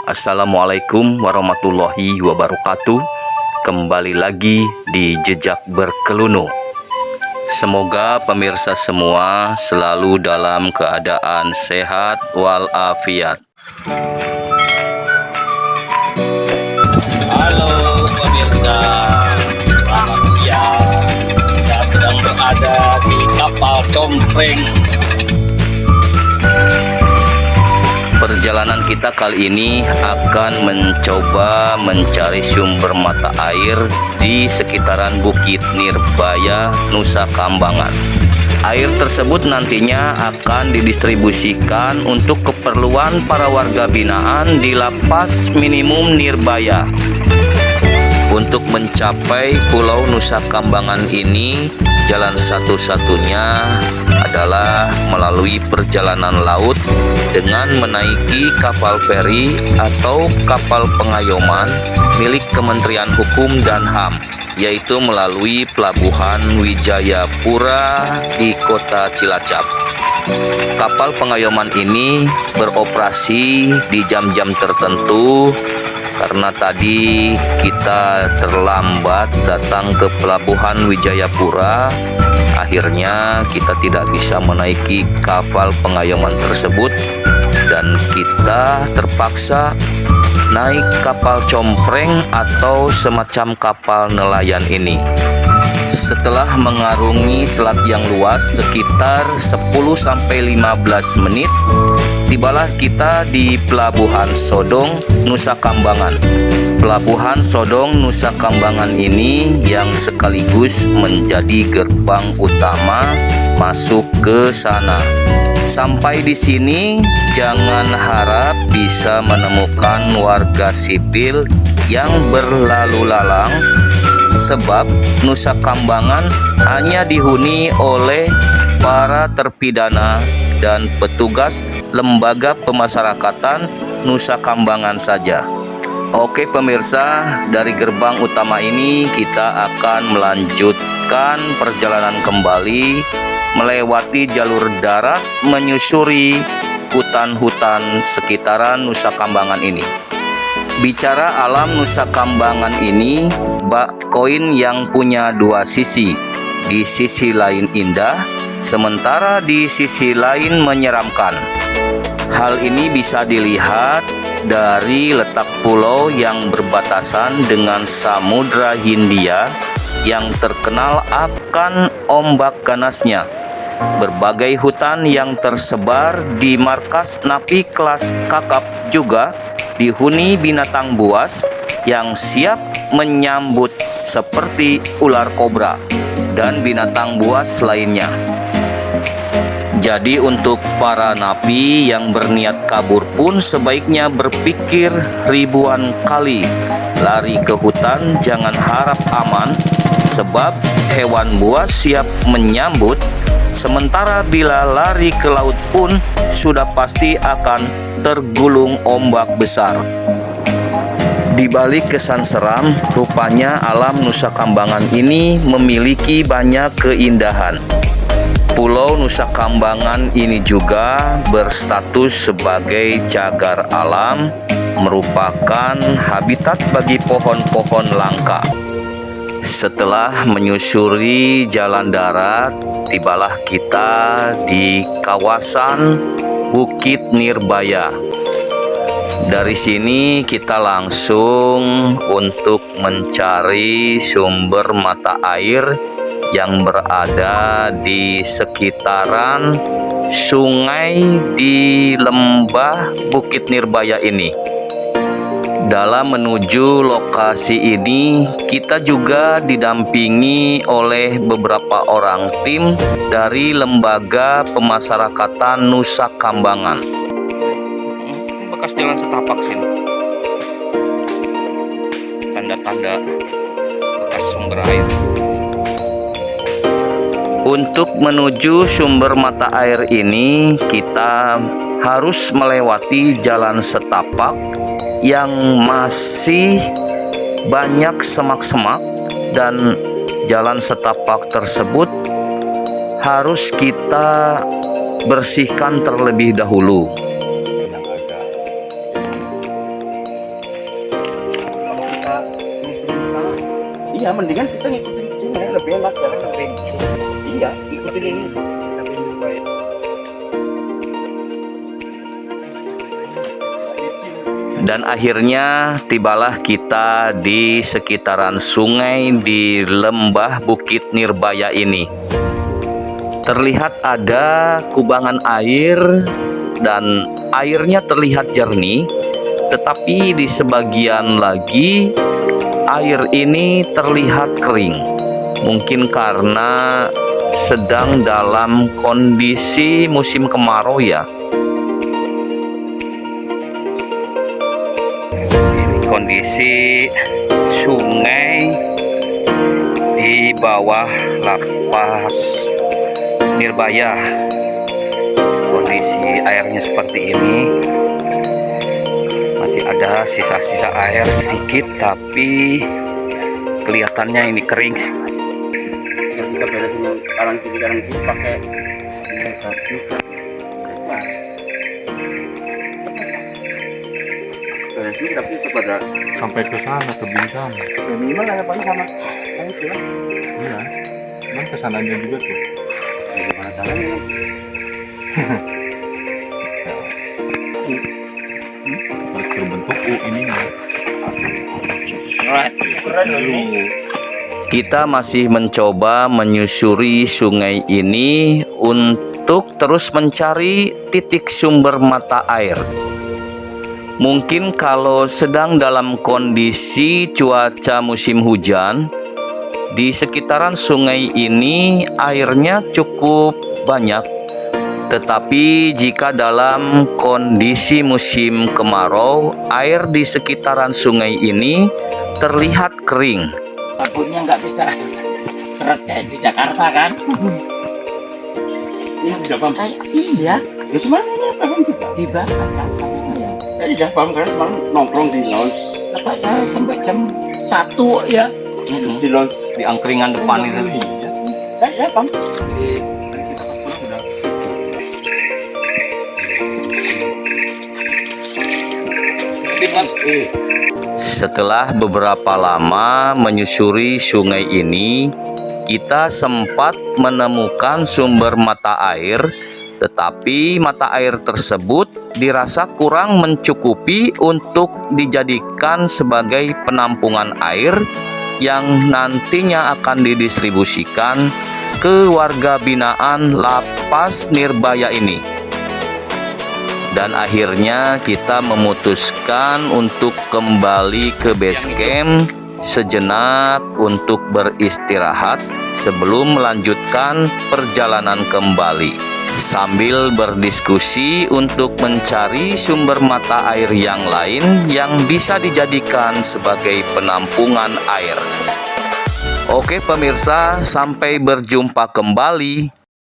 Assalamualaikum warahmatullahi wabarakatuh. Kembali lagi di Jejak Berkelunu. Semoga pemirsa semua selalu dalam keadaan sehat walafiat. Halo pemirsa, selamat siang. Kita sedang berada di kapal Compreng. Perjalanan kita kali ini akan mencoba mencari sumber mata air di sekitaran Bukit Nirbaya, Nusa Kambangan. Air tersebut nantinya akan didistribusikan untuk keperluan para warga binaan di Lapas Minimum Nirbaya. Untuk mencapai Pulau Nusa Kambangan ini, jalan satu-satunya adalah melalui perjalanan laut dengan menaiki kapal feri atau kapal pengayoman milik Kementerian Hukum dan HAM, yaitu melalui Pelabuhan Wijayapura di Kota Cilacap. Kapal pengayoman ini beroperasi di jam-jam tertentu karena tadi kita terlambat datang ke Pelabuhan Wijayapura. Akhirnya kita tidak bisa menaiki kapal pengayoman tersebut dan kita terpaksa naik kapal compreng atau semacam kapal nelayan ini. Setelah mengarungi selat yang luas sekitar 10-15 menit, tibalah kita di Pelabuhan Sodong, Nusa Kambangan. Pelabuhan Sodong, Nusa Kambangan ini yang sekaligus menjadi gerbang utama masuk ke sana. Sampai di sini jangan harap bisa menemukan warga sipil yang berlalu lalang, sebab Nusa Kambangan hanya dihuni oleh para terpidana dan petugas Lembaga Pemasyarakatan Nusa Kambangan saja. Oke pemirsa, dari gerbang utama ini kita akan melanjutkan perjalanan kembali melewati jalur darat menyusuri hutan-hutan sekitaran Nusa Kambangan ini. Bicara alam Nusa Kambangan ini bak koin yang punya dua sisi. Di sisi lain indah, sementara di sisi lain menyeramkan. Hal ini bisa dilihat dari letak pulau yang berbatasan dengan Samudra Hindia yang terkenal akan ombak ganasnya. Berbagai hutan yang tersebar di markas Napi kelas Kakap juga dihuni binatang buas yang siap menyambut seperti ular kobra dan binatang buas lainnya. Jadi untuk para napi yang berniat kabur pun sebaiknya berpikir ribuan kali. Lari ke hutan jangan harap aman, sebab hewan buas siap menyambut. Sementara bila lari ke laut pun sudah pasti akan tergulung ombak besar. Di balik kesan seram, rupanya alam Nusa Kambangan ini memiliki banyak keindahan. Pulau Nusa Kambangan ini juga berstatus sebagai cagar alam, merupakan habitat bagi pohon-pohon langka. Setelah menyusuri jalan darat, tibalah kita di kawasan Bukit Nirbaya. Dari sini kita langsung untuk mencari sumber mata air yang berada di sekitaran sungai di lembah Bukit Nirbaya ini. Dalam menuju lokasi ini, kita juga didampingi oleh beberapa orang tim dari Lembaga Pemasyarakatan Nusa Kambangan. Bekas jalan setapak sini. Tanda-tanda bekas sumber air. Untuk menuju sumber mata air ini, kita harus melewati jalan setapak yang masih banyak semak-semak, dan jalan setapak tersebut harus kita bersihkan terlebih dahulu. Iya, mendingan kita ngikutin sungai lebih enak karena lebih. Iya, ikutin ini. Lebih baik. Dan akhirnya tibalah kita di sekitaran sungai di lembah Bukit Nirbaya ini. Terlihat ada kubangan air dan airnya terlihat jernih, tetapi di sebagian lagi air ini terlihat kering. Mungkin karena sedang dalam kondisi musim kemarau ya. Kondisi sungai di bawah lapas Nirbaya. Kondisi airnya seperti ini. Masih ada sisa-sisa air sedikit, tapi kelihatannya ini kering. Kita beresin yang kanan kiri pakai beresin, tapi tetap ada sampai ke sana ke Bintang. ya minimal ada paling sama yang itu lah. Iya, cuman kesananya juga tuh. Gimana caranya? Harus berbentuk U ininya. Kita masih mencoba menyusuri sungai ini untuk terus mencari titik sumber mata air. Mungkin kalau sedang dalam kondisi cuaca musim hujan, di sekitaran sungai ini airnya cukup banyak. Tetapi jika dalam kondisi musim kemarau, air di sekitaran sungai ini terlihat kering. Kabutnya nggak bisa seret kayak di Jakarta kan? Ini sudah paham. Iya, Ya semalam ini paham juga. dibakar kan sama saya. Saya sudah paham karena semalam nongkrong di lounge. Lepas saya sampai jam 1 ya. Di lounge Di angkringan depan itu. saya sudah paham. Setelah beberapa lama menyusuri sungai ini, kita sempat menemukan sumber mata air, tetapi mata air tersebut dirasa kurang mencukupi untuk dijadikan sebagai penampungan air yang nantinya akan didistribusikan ke warga binaan Lapas Nirbaya ini. Dan akhirnya kita memutuskan untuk kembali ke base camp sejenak untuk beristirahat sebelum melanjutkan perjalanan kembali, sambil berdiskusi untuk mencari sumber mata air yang lain yang bisa dijadikan sebagai penampungan air. Oke pemirsa, sampai berjumpa kembali.